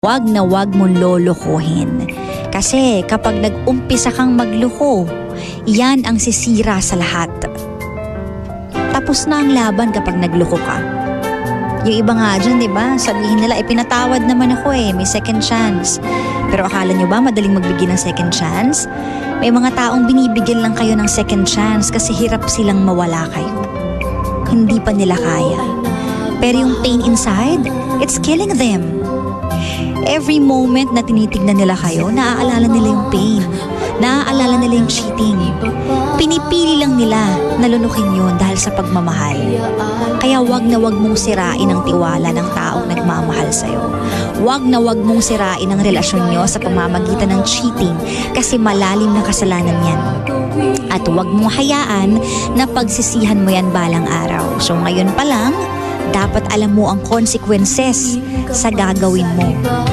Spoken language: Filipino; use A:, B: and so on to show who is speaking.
A: wag na wag mong lolokohin. Kasi kapag nag-umpisa kang magloko, yan ang sisira sa lahat. Tapos na ang laban kapag nagloko ka. Yung iba nga dyan, di ba? Sabihin nila, pinatawad naman ako may second chance. Pero akala nyo ba madaling magbigay ng second chance? May mga taong binibigyan lang kayo ng second chance kasi hirap silang mawala kayo. Hindi pa nila kaya. Pero yung pain inside, it's killing them. Every moment na tinitignan nila kayo, naaalala nila yung pain. Naaalala nila yung cheating. Pinipili lang nila na lunukin yun dahil sa pagmamahal. Kaya wag na wag mong sirain ang tiwala ng taong nagmamahal sa'yo. Wag na wag mong sirain ang relasyon nyo sa pamamagitan ng cheating kasi malalim na kasalanan yan. At wag mong hayaan na pagsisihan mo yan balang araw. So ngayon pa lang, dapat alam mo ang consequences sa gagawin mo.